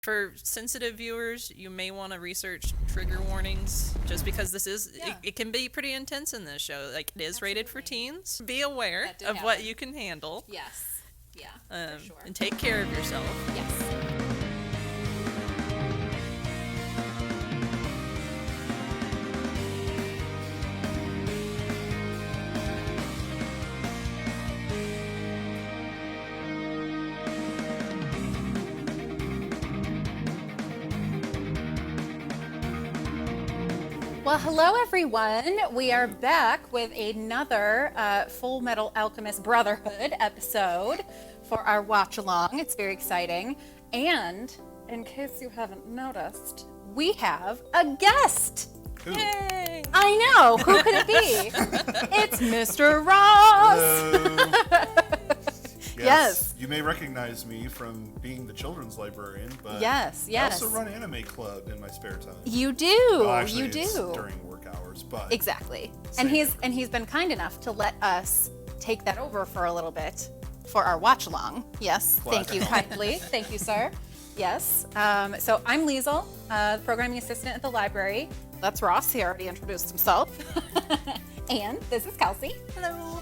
For sensitive viewers, you may want to research trigger warnings, just because this is it can be pretty intense in this show. Like, it is rated for teens. Be aware of what you can handle. Yes. Yeah. For sure. And take care of yourself. Yes. Well, hello everyone. We are back with another Fullmetal Alchemist Brotherhood episode for our watch along. It's very exciting. And in case you haven't noticed, we have a guest. Who? Yay! I know. Who could it be? It's Mr. Ross. Hello. Yes. You may recognize me from being the children's librarian, but Yes. I also run anime club in my spare time. You do. Well, actually, you do. it's during work hours, but Exactly. Same. And he's been kind enough to let us take that over for a little bit for our watch along. Yes. Glad Thank to you help. kindly. Thank you, sir. Yes. So I'm Liesl, programming assistant at the library. That's Ross. He already introduced himself. And this is Kelsey. Hello.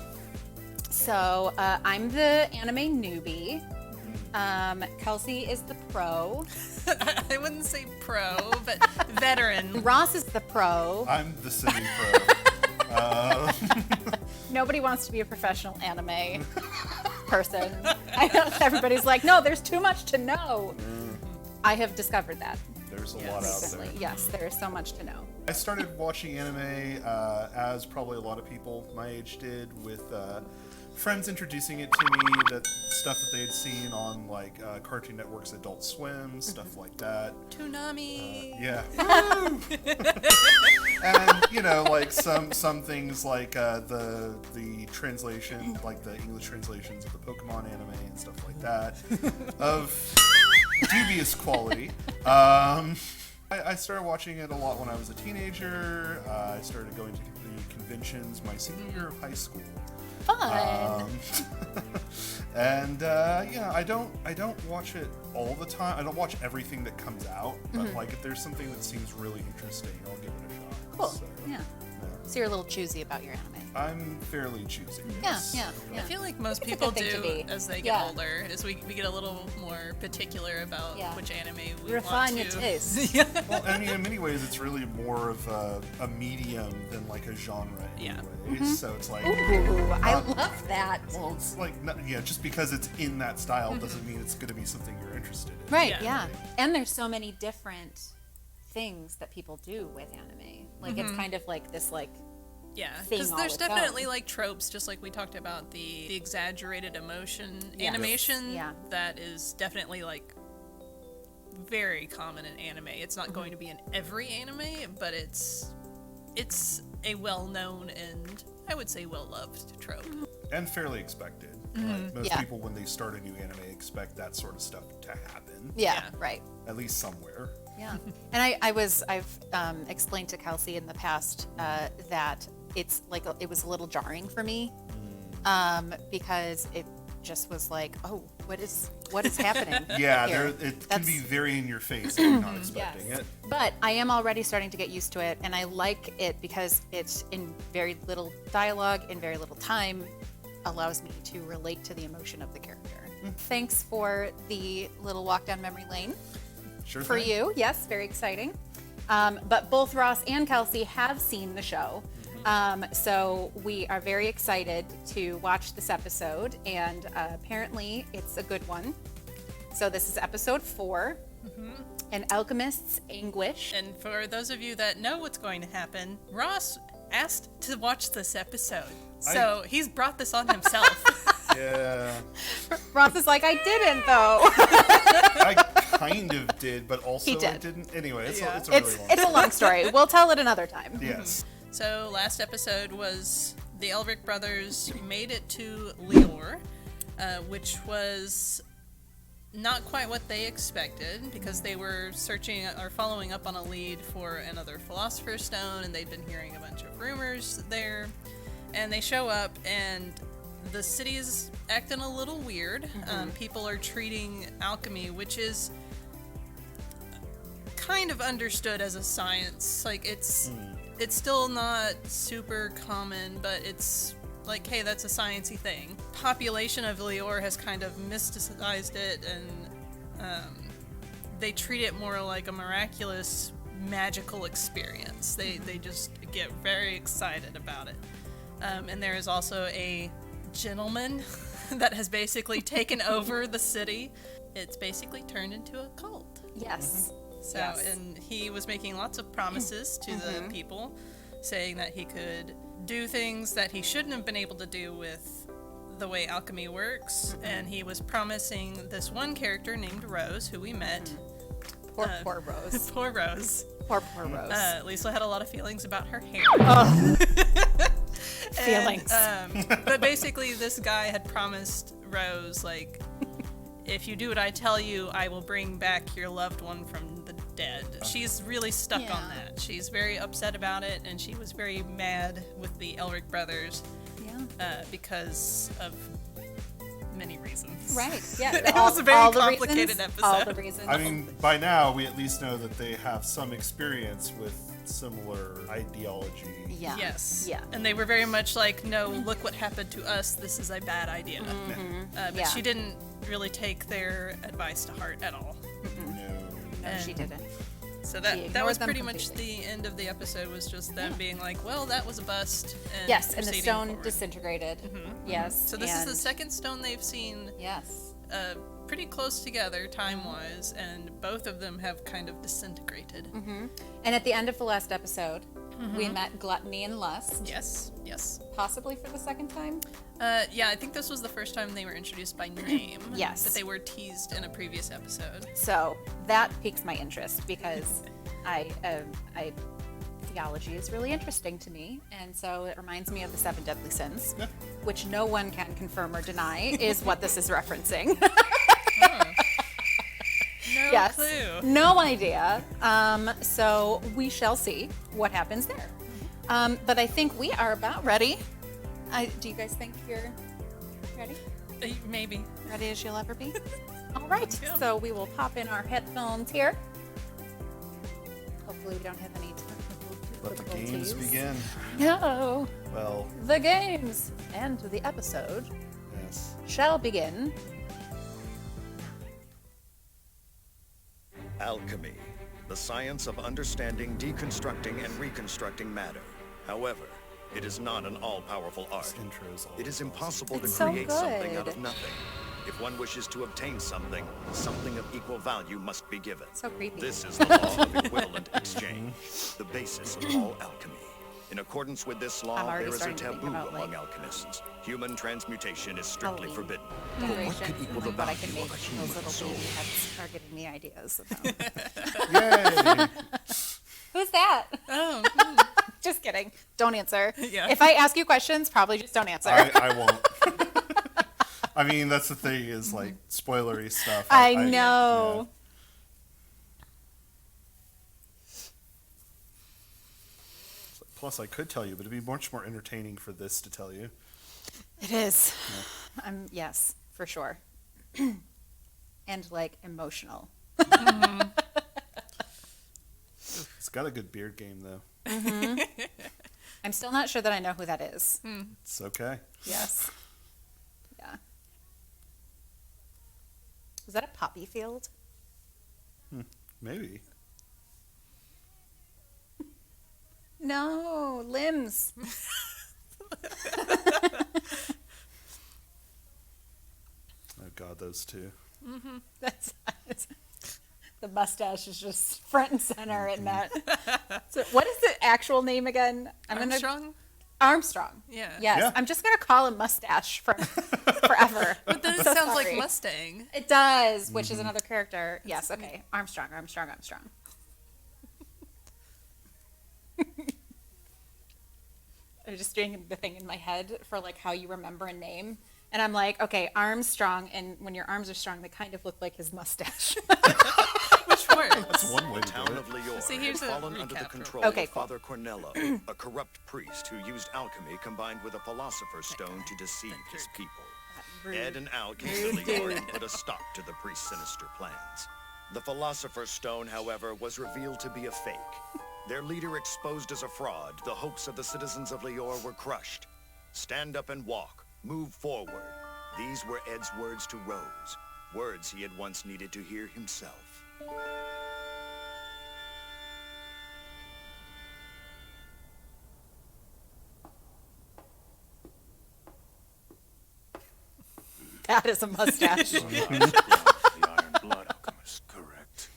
So I'm the anime newbie. Kelsey is the pro. I wouldn't say pro, but veteran. Ross is the pro. I'm the semi-pro. Nobody wants to be a professional anime person. I know everybody's like, no, there's too much to know. I have discovered that There's a lot out recently. there. Yes, there is so much to know. I started watching anime as probably a lot of people my age did, with friends introducing it to me, that stuff that they had seen on like Cartoon Network's Adult Swim, stuff like that. Toonami. Yeah. And you know, like some things like the translation, like the English translations of the Pokemon anime and stuff like that, of dubious quality. I started watching it a lot when I was a teenager. I started going to the conventions my senior year of high school. Fun. And I don't watch it all the time. I don't watch everything that comes out, but like if there's something that seems really interesting, I'll give it a shot. Cool. So, Yeah. So you're a little choosy about your anime. I'm fairly choosy. Yeah, Yes. yeah. I feel like most It's a people good thing to do be. as they get Yeah. older. Is we get a little more particular about Yeah. which anime we Refine want your to. taste. Well, I mean, in many ways, it's really more of a medium than like a genre. Yeah. Anyways. So it's like, Ooh, I love that. well, it's like, just because it's in that style doesn't mean it's going to be something you're interested in. Right, Yeah. yeah. And there's so many different things that people do with anime. Like it's kind of like this Yeah, thing because all there's its definitely own. like tropes, just like we talked about the exaggerated emotion Yes. animation. Yeah. That is definitely like very common in anime. It's not going to be in every anime, but it's a well-known and I would say well-loved trope. And fairly expected. Like, most Yeah. people, when they start a new anime, expect that sort of stuff to happen. yeah, Yeah. right. At least somewhere. Yeah. And I've explained to Kelsey in the past that it's like it was a little jarring for me because it just was like, oh, what is happening? Yeah, here? it can That's- be very in your face if you're not expecting Yes. it. But I am already starting to get used to it, and I like it because it's in very little dialogue and very little time allows me to relate to the emotion of the character. Thanks for the little walk down memory lane Sure for thing. you. Yes, very exciting. But both Ross and Kelsey have seen the show. So we are very excited to watch this episode, and apparently it's a good one. So this is episode 4, An Alchemist's Anguish. And for those of you that know what's going to happen, Ross asked to watch this episode. So he's brought this on himself. Yeah. Ross is like, I didn't though. I kind of did, but also He did. I didn't. Anyway, it's Yeah. a really long It's a long story. We'll tell it another time. Yes. So last episode was the Elric brothers made it to Liesl, which was not quite what they expected, because they were searching or following up on a lead for another Philosopher's Stone, and they'd been hearing a bunch of rumors there. And they show up, and the city is acting a little weird. People are treating alchemy, which is kind of understood as a science. Like, it's still not super common, but it's like, hey, that's a sciencey thing. Population of Lior has kind of mysticized it, and they treat it more like a miraculous, magical experience. They just get very excited about it. And there is also a gentleman that has basically taken over the city. It's basically turned into a cult. Yes. So, Yes. and he was making lots of promises to the people, saying that he could do things that he shouldn't have been able to do with the way alchemy works. And he was promising this one character named Rose, who we met. Poor Rose. Poor Rose. Poor Rose. Liesl had a lot of feelings about her hair. Feelings. But basically, this guy had promised Rose, like, if you do what I tell you, I will bring back your loved one from the dead. She's really stuck on that. She's very upset about it, and she was very mad with the Elric brothers because of many reasons. Right. Yeah. It was a very all the complicated reasons, episode. All the reasons. I mean, by now we at least know that they have some experience with similar ideology. Yeah. Yes. Yeah. And they were very much like, no, look what happened to us. This is a bad idea. But Yeah. she didn't really take their advice to heart at all. No, she didn't. So She that ignored was them pretty much completely. the end of the episode, was just them being like, well, that was a bust. And Yes, and the proceeding stone forward. disintegrated. Yes. So this is the and- second stone they've seen Yes. pretty close together time-wise, and both of them have kind of disintegrated. And at the end of the last episode, we met Gluttony and Lust, Yes, yes. possibly for the second time. Yeah, I think this was the first time they were introduced by name. Yes. But they were teased in a previous episode. So that piques my interest because I theology is really interesting to me, and so it reminds me of the 7 deadly sins, which no one can confirm or deny is what this is referencing. No Yes. clue. No idea. So we shall see what happens there. But I think we are about ready. Do you guys think you're ready? Maybe. Ready as you'll ever be? All right. Yeah. So we will pop in our headphones here. Hopefully we don't have any technical Let the games difficulties. begin. No. Well, The games and the episode yes. shall begin. Alchemy, the science of understanding, deconstructing, and reconstructing matter. However, it is not an all-powerful art. This intro is all It is impossible It's to so create something out good. of nothing. If one wishes to obtain something, something of equal value must be given. So creepy. This is the law of equivalent exchange, the basis of all alchemy. In accordance with this I'm law, already there is a starting to think taboo about, among like, alchemists. Human transmutation is strictly Halloween forbidden. Decoration, could equal the and what I can value make of a those human little soul? baby heads are giving me ideas about. Yay! Who's that? Oh, Just kidding. Don't answer. Yeah. If I ask you questions, probably just don't answer. I won't. I mean, that's the thing is like spoilery stuff. I know. yeah. Plus, I could tell you, but it'd be much more entertaining for this to tell you. It is. Yes, for sure. And like emotional. It's got a good beard game, though. I'm still not sure that I know who that is. It's okay. Yes. Yeah. Was that a poppy field? Maybe. No, limbs. Oh God, those two. That's the mustache is just front and center in that. So what is the actual name again? Armstrong? Armstrong. Yeah. Yes. Yeah. I'm just gonna call him Mustache for forever. But then it So sounds like sorry. Mustang. It does, which is another character. Yes. Okay. Armstrong. I'm just doing the thing in my head for like how you remember a name. And I'm like, okay, Armstrong, and when your arms are strong, they kind of look like his mustache. Which works. That's one way The to town do it. of Lior See, had here's a fallen under the recap control Okay, of cool. Father Cornello, a corrupt priest who used alchemy combined with a philosopher's stone to deceive his people. Ed and Al came to Lior and put a stop to the priest's sinister plans. The Philosopher's Stone, however, was revealed to be a fake. Their leader exposed as a fraud, the hopes of the citizens of Lior were crushed. Stand up and walk. Move forward. These were Ed's words to Rose. Words he had once needed to hear himself. That is a mustache. The Iron Blood Alchemist, correct?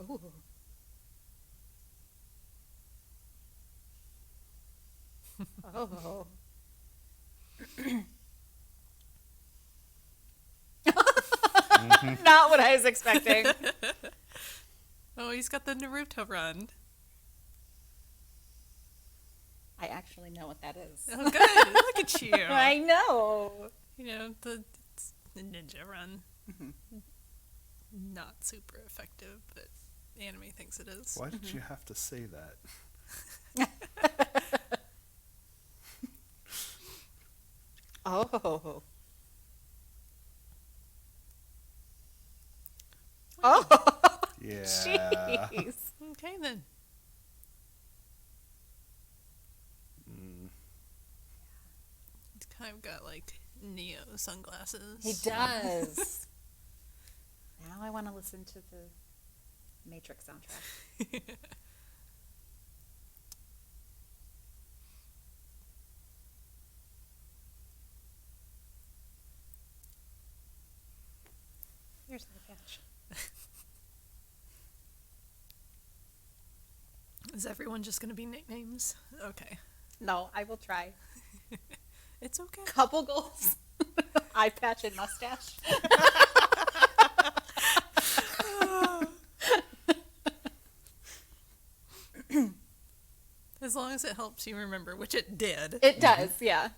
Ooh. Oh. Not what I was expecting. Oh, he's got the Naruto run. I actually know what that is. Oh, good. Look at you. I know. You know, it's the ninja run. Not super effective, but anime thinks it is. Why did you have to say that? Oh. Oh. Yeah. Jeez. Okay, then. He's kind of got like Neo sunglasses. He does. Now I want to listen to the Matrix soundtrack. Here's my patch. Is everyone just going to be nicknames? Okay. No, I will try. It's okay. Couple goals. Eye patch and mustache. As long as it helps you remember, which it did. It does, yeah.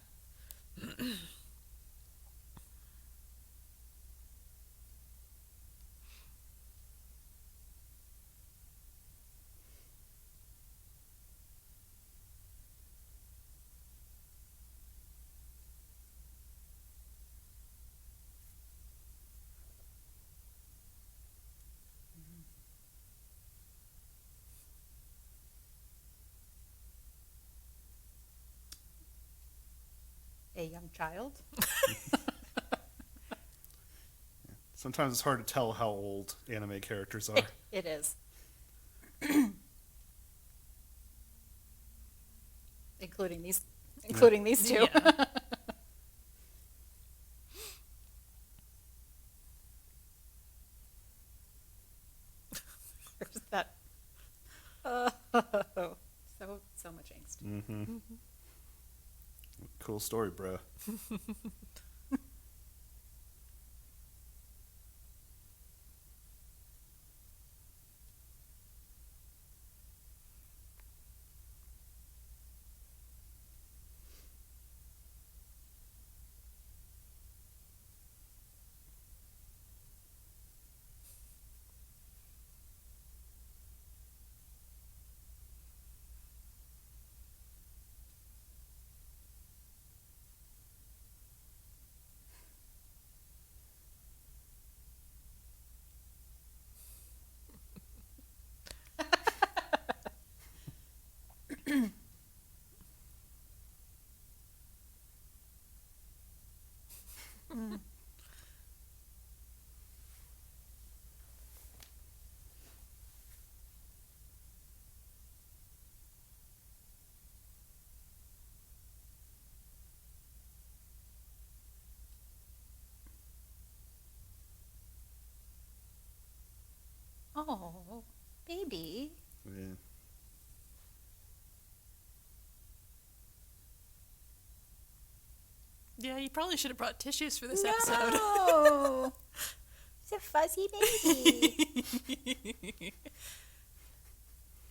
A young child. Sometimes it's hard to tell how old anime characters are. It is. Including these two. Yeah. There's that. So much angst. Mm-hmm. Cool story, bro. Oh, baby. Yeah. Yeah, you probably should have brought tissues for this episode. No. He's a fuzzy baby.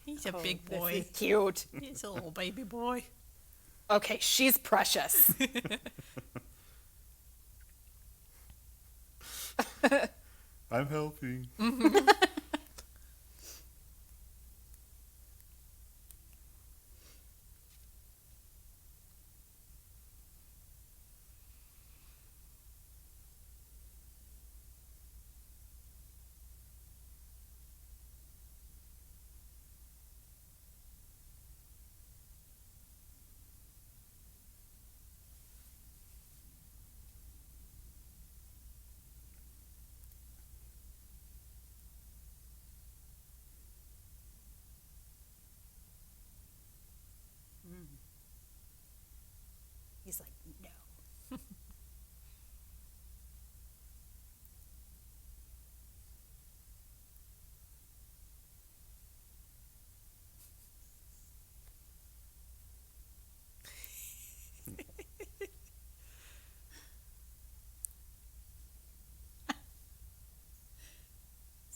He's a big boy. This is cute. He's a little baby boy. Okay, she's precious. I'm helping.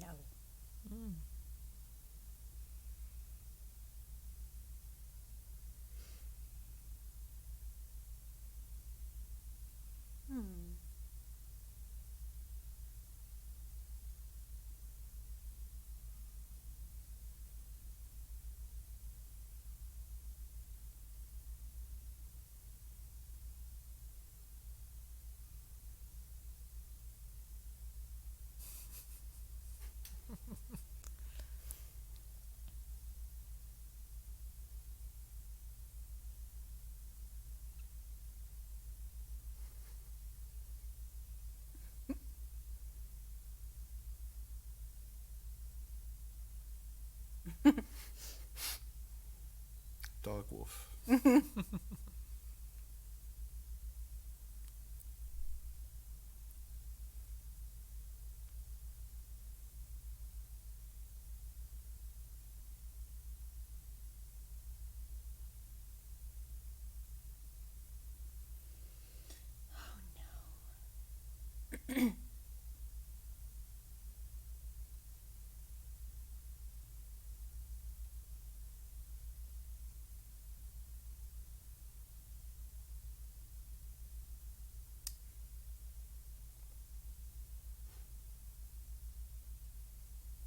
no. Dog wolf.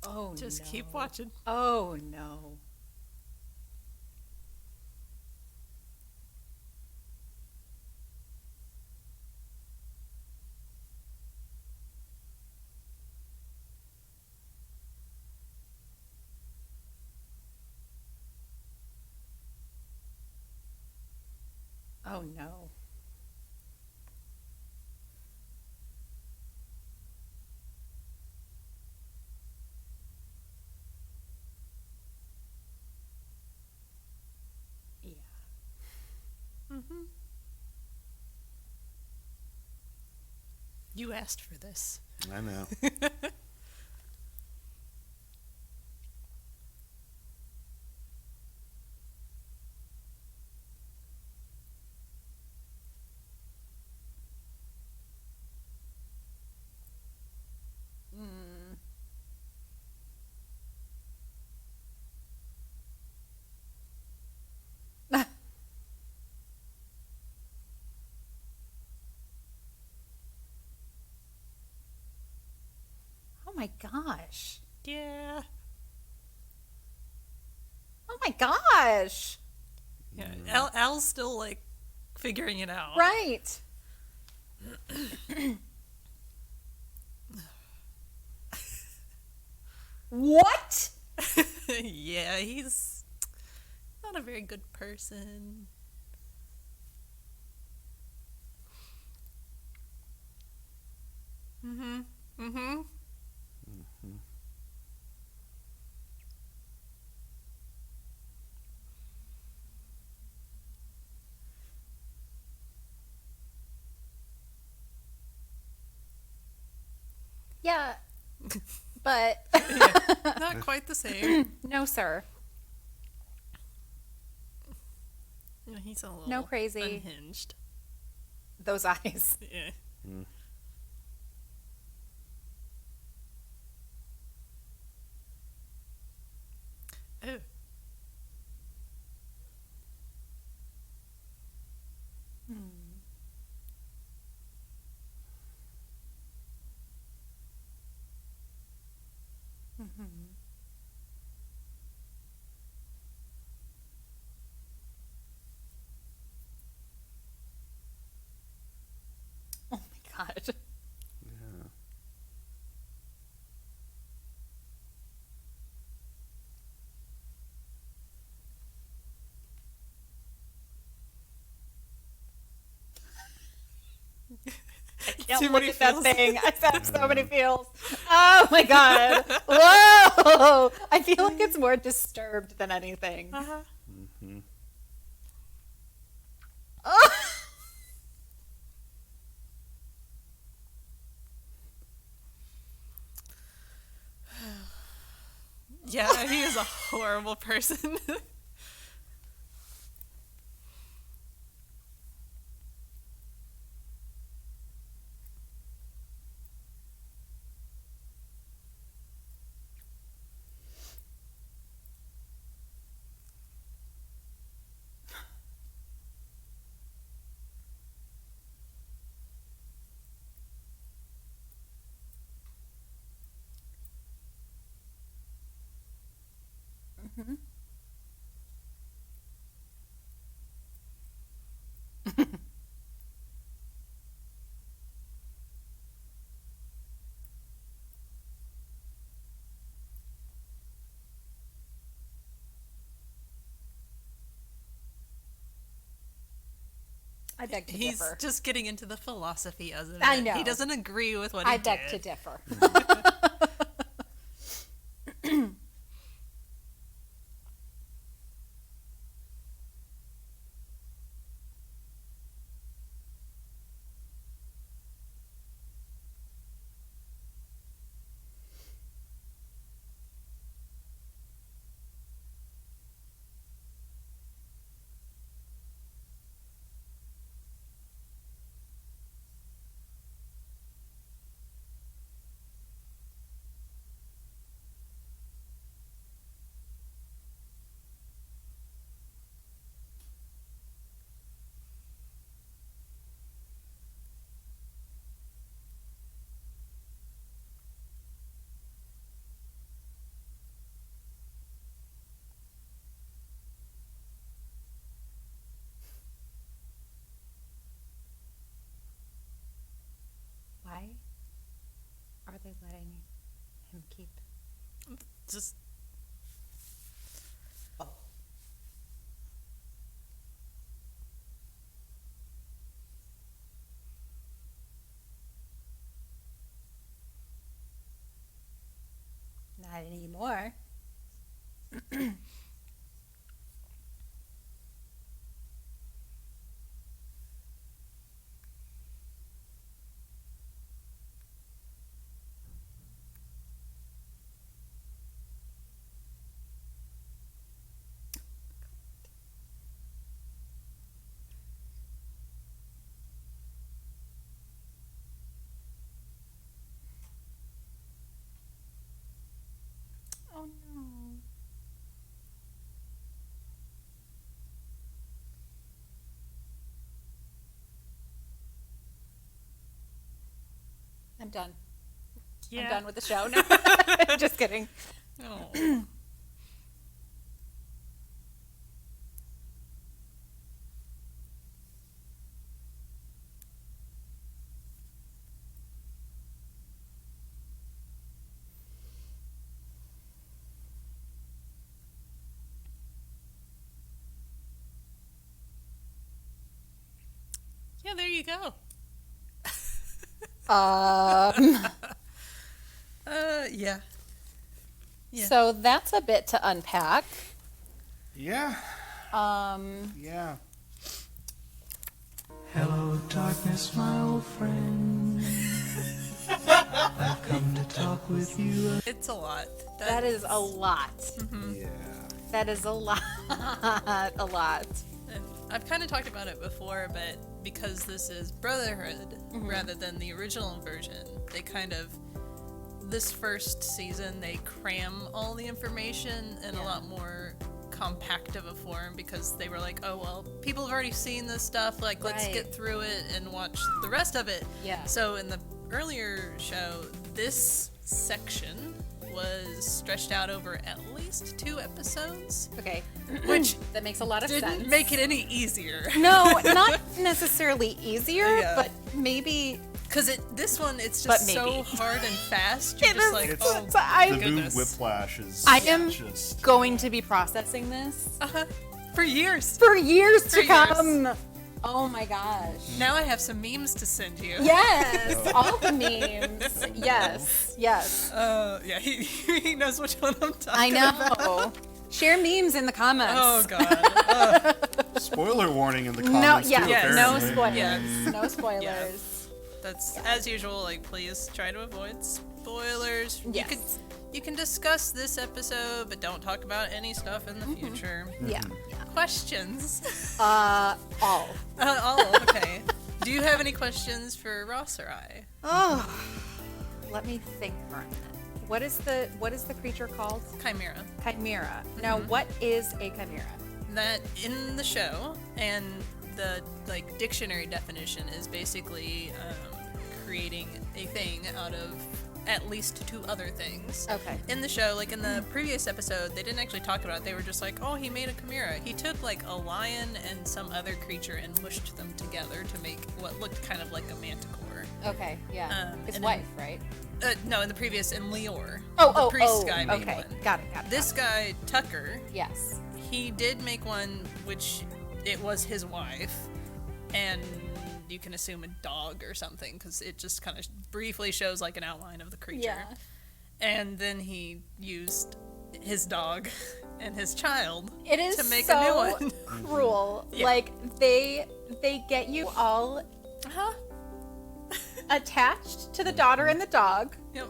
Oh, Just no. keep watching. Oh, no. Oh, no. Yeah. You asked for this. I know. Oh, my gosh. Yeah. Oh, my gosh. Yeah. Al's still like figuring it out. Right. What? Yeah, he's not a very good person. Mm-hmm. Mm-hmm. Yeah. But Not quite the same. no, sir. Yeah, he's a little No crazy. unhinged. Those eyes. Yeah. Oh. Oh my god. Yeah. Can't Too look many at that feels. thing. I have so many feels. Oh my god. Whoa. I feel like it's more disturbed than anything. Uh-huh. Oh. Yeah, he is a horrible person. I beg to He's differ. just getting into the philosophy of it. I know. He doesn't agree with what he I did. beg to differ. Why are they letting him keep? Just Oh. Not anymore. Oh no. I'm done. yeah. I'm done with the show. No, just kidding. Oh. Yeah, there you go. Yeah. Yeah. So that's a bit to unpack. Yeah. Um, Yeah. Hello, darkness, my old friend. I've come to talk with you. It's a lot. that is a lot. Yeah. That is a lot. A lot. And I've kind of talked about it before, but because this is Brotherhood rather than the original version, they kind of, this first season, they cram all the information in a lot more compact of a form because they were like, oh, well, people have already seen this stuff, like, let's Right. get through it and watch the rest of it. Yeah. So in the earlier show, this section was stretched out over at least 2 episodes, Okay. which That makes a lot of didn't sense. make it any easier. No, not necessarily easier, Yeah. but maybe. Because this one, it's But just so maybe. hard and fast. You're It just is- like, It's- oh, The I'm new goodness. whiplash is I am just going to be processing this for years. for years For to years. come. Oh my gosh. Now I have some memes to send you. Yes, all the memes. Yes, yes. Yeah, he knows which one I'm talking I about. know. Share memes in the comments. Oh, God. spoiler warning in the No, comments. yeah, too, Yes. no apparently. spoilers. Yes. No spoilers. That's, as usual, like, please try to avoid spoilers. Yes. You can discuss this episode, but don't talk about any stuff in the future. Yeah. Questions? All. Okay. Do you have any questions for Ross or I? Oh, let me think for a minute. What is the creature called? Chimera. Chimera. Now, what is a chimera? That in the show, and the like dictionary definition is basically creating a thing out of at least 2 other things. Okay. In the show, like in the previous episode, they didn't actually talk about it. They were just like, oh, he made a chimera. He took like a lion and some other creature and mushed them together to make what looked kind of like a manticore. Okay, yeah. His and wife, right? No, in the previous, in Lior. Oh, the priest guy made okay. one. Got it. This guy, Tucker, Yes. he did make one which it was his wife, and you can assume a dog or something because it just kind of briefly shows like an outline of the creature. Yeah. And then he used his dog and his child It is to make so a new one. cruel. Yeah. Like they get you all Uh-huh. attached to the daughter and the dog. Yep.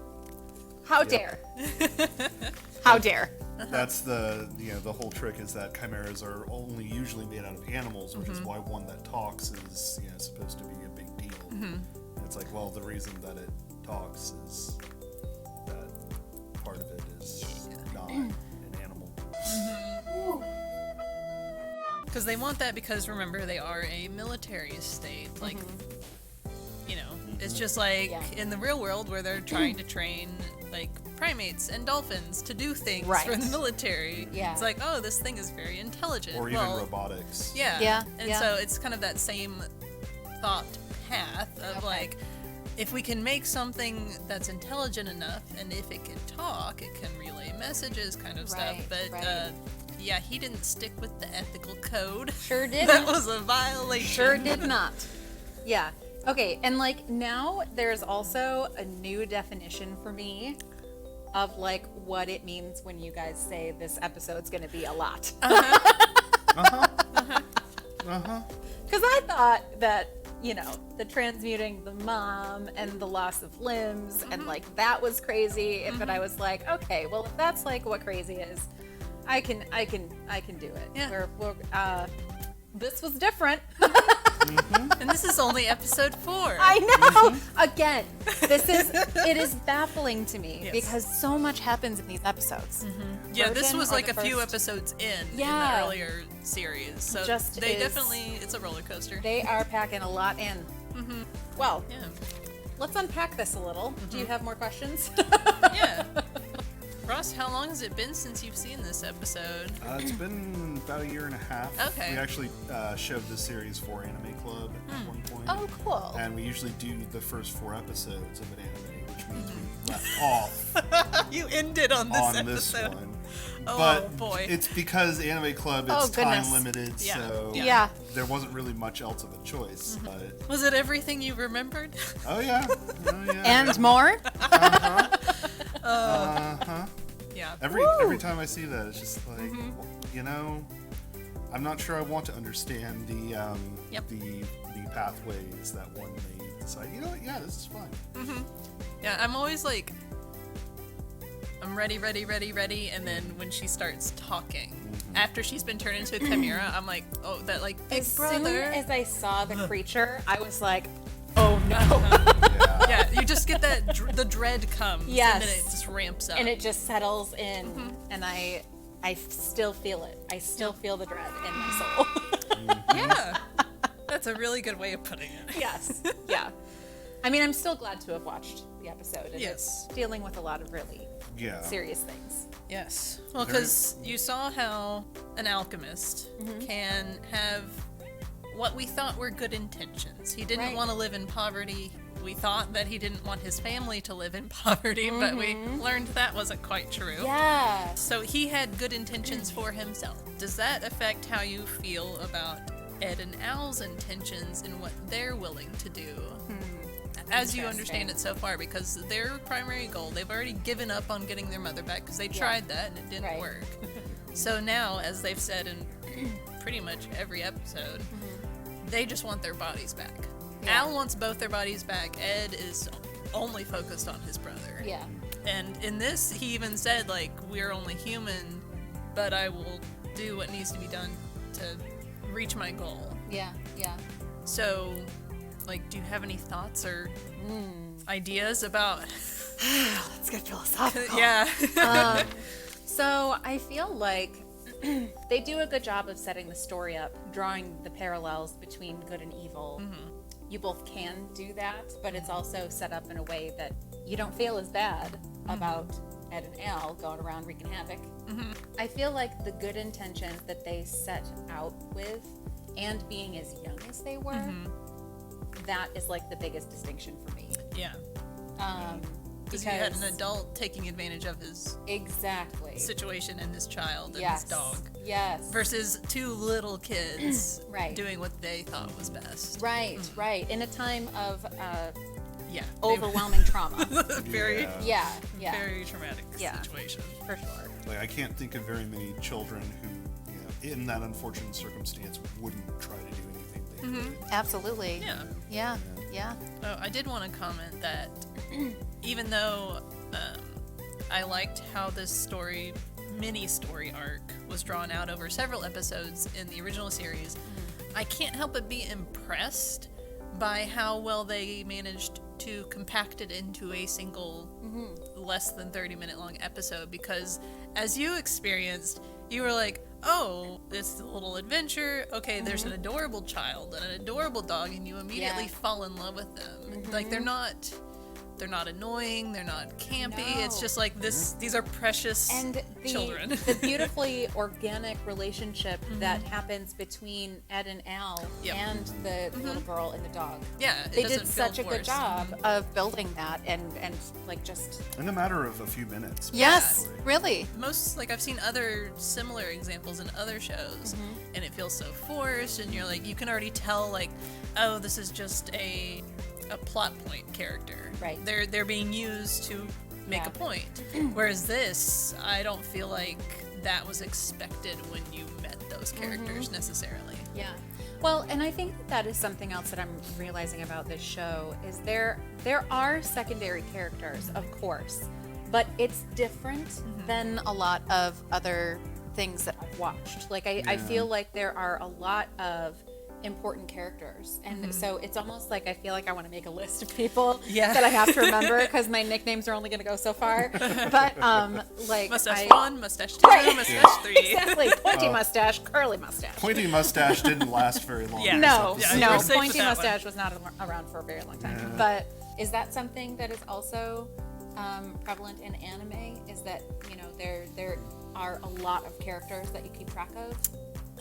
How dare? How dare? That's the the whole trick is that chimeras are only usually made out of animals, which is why one that talks is supposed to be a big deal. And it's like, well, the reason that it talks is that part of it is not an animal. Because they want that because, remember, they are a military state. Like, it's just like in the real world where they're trying to train, like, primates and dolphins to do things for the military. Yeah. It's like, oh, this thing is very intelligent. Or even robotics. Yeah. Yeah, And yeah. so it's kind of that same thought path of like, if we can make something that's intelligent enough, and if it can talk, it can relay messages, kind of stuff. Right, But right. yeah, he didn't stick with the ethical code. Sure That didn't. was a violation. Sure did not. Yeah. Okay, and like now there's also a new definition for me of like what it means when you guys say this episode's gonna be a lot. Because I thought that, the transmuting the mom and the loss of limbs and like that was crazy. But I was like, okay, well if that's like what crazy is, I can do it. Yeah. This was different. And this is only episode 4. I know. Again, it is baffling to me Yes. because so much happens in these episodes. Yeah, this version was or like the a few first? episodes in Yeah. the earlier series. So Just they is- definitely, it's a roller coaster. They are packing a lot in. Well, Yeah. let's unpack this a little. Do you have more questions? Yeah. Ross, how long has it been since you've seen this episode? It's been about a year and a half. Okay. We actually showed this series for Anime Club at one point. Oh, cool. And we usually do the first 4 episodes of an anime, which means we left off You ended on this on this episode. one. Oh, But boy. it's because Anime Club Oh, it's time goodness. limited, Yeah. so Yeah. there wasn't really much else of a choice. But Was it everything you remembered? oh yeah, And more? Yeah. every time I see that, it's just like I'm not sure I want to understand the Yep. the pathways that one may decide. You know what? Yeah, this is fun. Yeah, I'm always like, I'm ready, and then when she starts talking, after she's been turned into a chimera, I'm like, oh, that like big As brother. soon as I saw the creature, I was like, oh no. Yeah. Yeah, you just get that the dread comes, Yes. and then it just ramps up. And it just settles in, and I still feel it. I still feel the dread in my soul. Yeah, that's a really good way of putting it. Yes. Yeah. I mean, I'm still glad to have watched the episode. And Yes. It's dealing with a lot of really Yeah. serious things. Yes. Well, because you saw how an alchemist can have what we thought were good intentions. He didn't Right. want to live in poverty. We thought that he didn't want his family to live in poverty, but we learned that wasn't quite true. Yeah. So he had good intentions for himself. Does that affect how you feel about Ed and Al's intentions and what they're willing to do? As you understand it so far, because their primary goal, they've already given up on getting their mother back because they tried that and it didn't Right. work. So now, as they've said in pretty much every episode, they just want their bodies back. Yeah. Al wants both their bodies back. Ed is only focused on his brother. Yeah. And in this, he even said, like, we're only human, but I will do what needs to be done to reach my goal. Yeah. Yeah. So, like, do you have any thoughts or ideas about... Let's get philosophical. Yeah. So I feel like they do a good job of setting the story up, drawing the parallels between good and evil. You both can do that, but it's also set up in a way that you don't feel as bad about Ed and Al going around wreaking havoc. I feel like the good intentions that they set out with and being as young as they were, that is like the biggest distinction for me. Yeah. Because you had an adult taking advantage of his exactly situation and his child and yes. his dog. Yes. Versus two little kids Right. doing what they thought was best. Right, right. In a time of Yeah. overwhelming trauma. Very, Yeah, yeah. very traumatic Yeah. situation. For sure. Like, I can't think of very many children who, in that unfortunate circumstance, wouldn't try to do anything they could. Absolutely. Yeah. Yeah. Yeah. Oh, I did want to comment that even though I liked how this mini story arc was drawn out over several episodes in the original series, I can't help but be impressed by how well they managed to compact it into a single less than 30-minute long episode, because as you experienced, you were like, oh, it's a little adventure. Okay, there's an adorable child and an adorable dog, and you immediately fall in love with them. Like, they're not annoying, they're not campy. No. It's just like this. These are precious And children. the beautifully organic relationship that happens between Ed and Al Yep. and the little girl and the dog. Yeah, it They doesn't did feel such a good forced. job of building that and like just In a matter of a few minutes. yes, basically. really. Most, like, I've seen other similar examples in other shows, and it feels so forced, and you're like, you can already tell, like, oh, this is just a plot point character. Right. They're being used to make Yeah. a point. Whereas this, I don't feel like that was expected when you met those characters necessarily. Yeah. Well, and I think that is something else that I'm realizing about this show is there are secondary characters, of course, but it's different than a lot of other things that I've watched. Like I feel like there are a lot of important characters, and so it's almost like I feel like I want to make a list of people that I have to remember because my nicknames are only going to go so far. But like Mustache 1, Mustache 2, Right. Mustache 3. exactly, pointy mustache, curly mustache. Pointy mustache didn't last very long. Yeah. No, Yeah, no, you're safe with pointy that one. mustache was not around for a very long time. But is that something that is also prevalent in anime? Is that there are a lot of characters that you keep track of?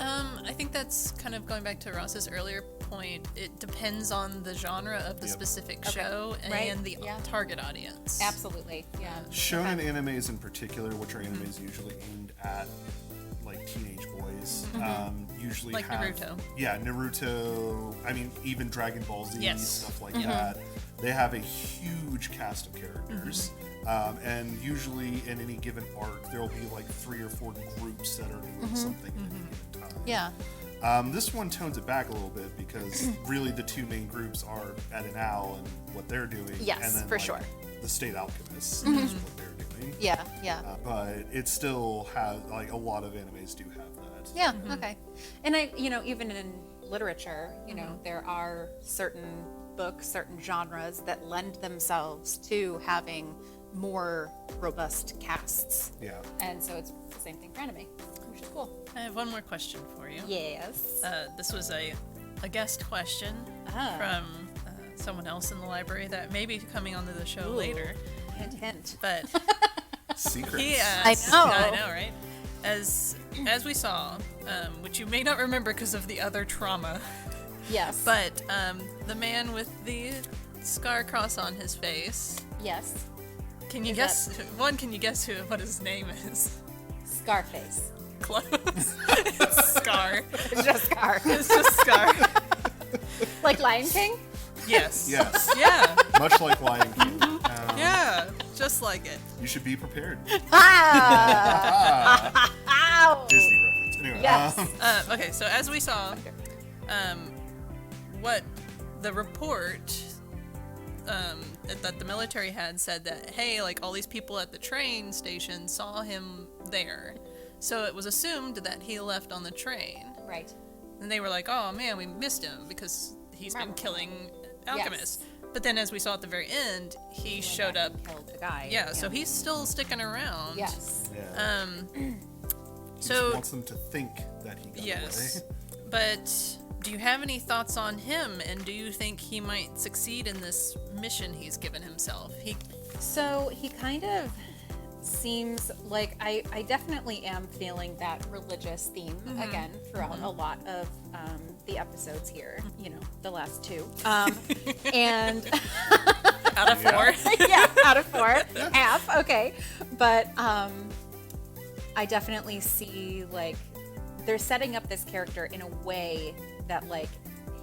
I think that's kind of going back to Ross's earlier point. It depends on the genre of the specific show and Right. the Yeah. target audience. Absolutely, yeah. Shonen animes in particular, which are animes usually aimed at like teenage boys, usually Like have Naruto. Yeah, Naruto. I mean, even Dragon Ball Z, Yes. stuff like that. They have a huge cast of characters, and usually in any given arc, there will be like 3 or 4 groups that are doing something at any given time. Yeah. This one tones it back a little bit because really the two main groups are Ed and Al and what they're doing. Yes, and then, for like, sure. The State Alchemists is what they're doing. Yeah, yeah. But it still has, like, a lot of animes do have that. Yeah, okay. And even in literature, there are certain books, certain genres that lend themselves to having more robust casts. Yeah. And so it's the same thing for anime, which is cool. I have one more question for you. Yes. This was a guest question from someone else in the library that may be coming onto the show later. Hint, hint. But Secrets. he asked, I know. I know, right? As we saw, which you may not remember because of the other trauma, Yes. but the man with the scar cross on his face. yes. Can you Is guess? Can you guess what his name is? Scarface. Close. It's Scar. It's just Scar. It's just Scar. Like Lion King? Yes. Yes. Yeah. Much like Lion King. Yeah. Just like it. You should be prepared. Ah! Ow! Disney reference. Anyway. Yes. Okay, so as we saw, what the report that the military had said that, hey, like all these people at the train station saw him there. So it was assumed that he left on the train. Right. And they were like, oh man, we missed him because he's been killing alchemists. But then as we saw at the very end, he showed up. Killed the guy. Yeah, so he's still sticking around. Yes. Yeah. He So just wants them to think that he got yes. away. But do you have any thoughts on him, and do you think he might succeed in this mission he's given himself? He So he kind of seems like I definitely am feeling that religious theme again throughout a lot of the episodes here. You know, the last two. And Out of 4. yeah, out of 4, half. Okay, but I definitely see like they're setting up this character in a way that like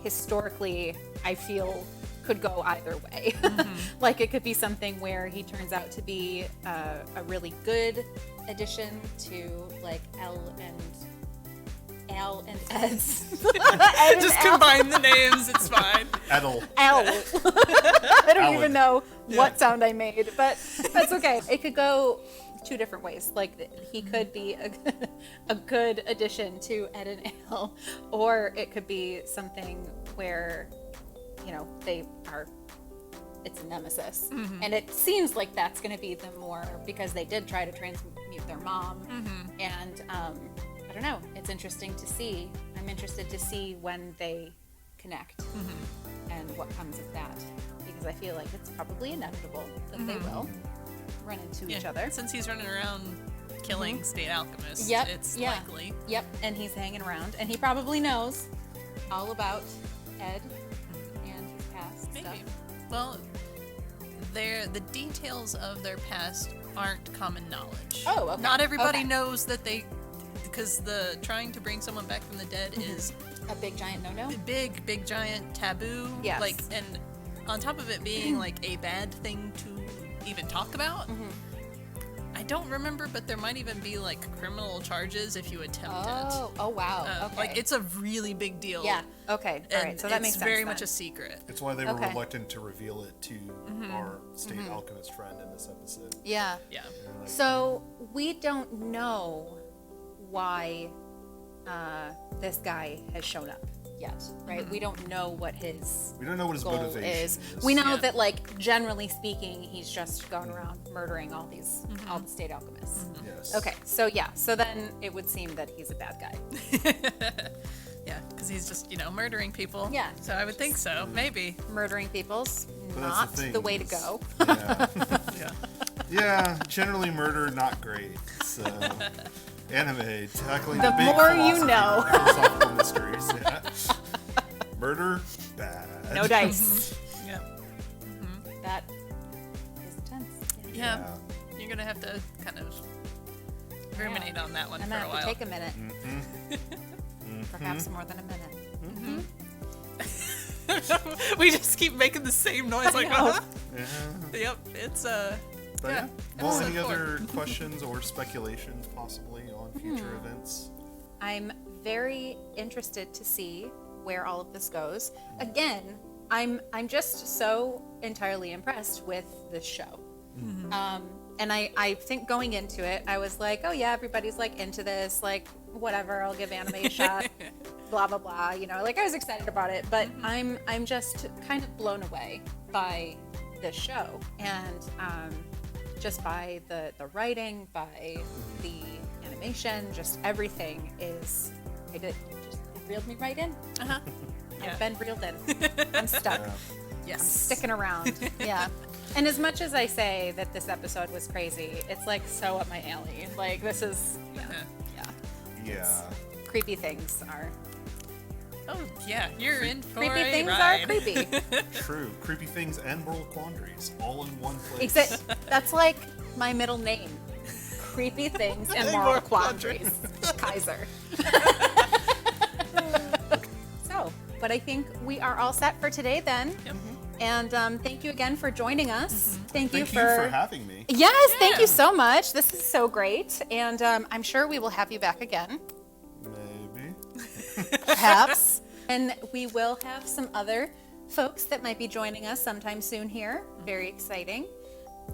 historically I feel could go either way. Like it could be something where he turns out to be a really good addition to like Al and Ed's. Ed Just and Al. combine the names, it's fine. Edel. Al. I don't Alan. even know what sound I made, but that's okay. It could go 2 different ways. Like he could be a good addition to Ed and Al, or it could be something where, you know, it's a nemesis. And it seems like that's going to be the more, because they did try to transmute their mom. And I don't know. It's interesting to see. I'm interested to see when they connect and what comes of that, because I feel like it's probably inevitable that they will run into each other. Since he's running around killing state alchemists, Yep, it's yeah. likely. Yep, and he's hanging around, and he probably knows all about Ed and his past Maybe. stuff. Well, the details of their past aren't common knowledge. Oh, okay. Not everybody Okay. knows that because the trying to bring someone back from the dead is A big giant no-no? big giant taboo. Yes. Like, and on top of it being like a bad thing to even talk about. I don't remember, but there might even be like criminal charges if you attempt it. Oh wow. Okay. Like it's a really big deal. yeah. Okay. All right. And So that makes it's sense. very then. much a secret. It's why they were Okay. reluctant to reveal it to our state alchemist friend in this episode. Yeah. Yeah. They're like, So we don't know why this guy has shown up yet, right? We don't know what his we don't know what his goal motivation is. is. We know Yeah. that, like, generally speaking, he's just going around murdering all the state alchemists. Yes. Okay, so yeah, so then it would seem that he's a bad guy. Yeah, because he's just, murdering people. Yeah. So I would think so. Maybe. Murdering people's But not that's the the, thing, way to is- go. Yeah. Yeah. Yeah, generally murder not great. So anime tackling The big more you philosophical mysteries. Yeah. Murder bad. No dice. Yeah. That is intense. Yeah. You're going to have to kind of ruminate on that one I'm for gonna a have to while. take a minute. Perhaps more than a minute. We just keep making the same noise like, know. Yeah. Yep, it's But Yeah, yeah. Well, episode any 4. other questions or speculations possibly on future events? I'm very interested to see where all of this goes. Again, I'm just so entirely impressed with this show. And I think going into it, I was like, oh yeah, everybody's like into this, like whatever, I'll give anime a shot, blah blah blah. Like I was excited about it, but I'm just kind of blown away by this show and just by the writing, by the animation, just everything is it reeled me right in. Yeah. I've been reeled in. I'm stuck. Yes. I'm sticking around. Yeah. And as much as I say that this episode was crazy, it's like so up my alley. Like this is Yeah. creepy things are Oh, yeah, you're in for creepy a things ride. are creepy. True. Creepy things and moral quandaries all in one place. Except that's like my middle name. Creepy things and moral quandaries. Kaiser. So, but I think we are all set for today then. Yep. And thank you again for joining us. Thank you Thank you for having me. Yes, thank Yeah. you so much. This is so great. And I'm sure we will have you back again, Maybe. perhaps. And we will have some other folks that might be joining us sometime soon here. Very exciting.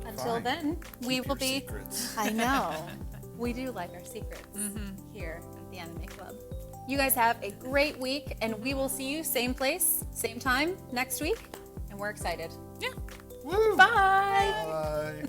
Until Fine. then, we Keep will your be. secrets. I know. We do like our secrets here at the Anime Club. You guys have a great week, and we will see you same place, same time next week. And we're excited. Yeah. Woo! Bye. Bye.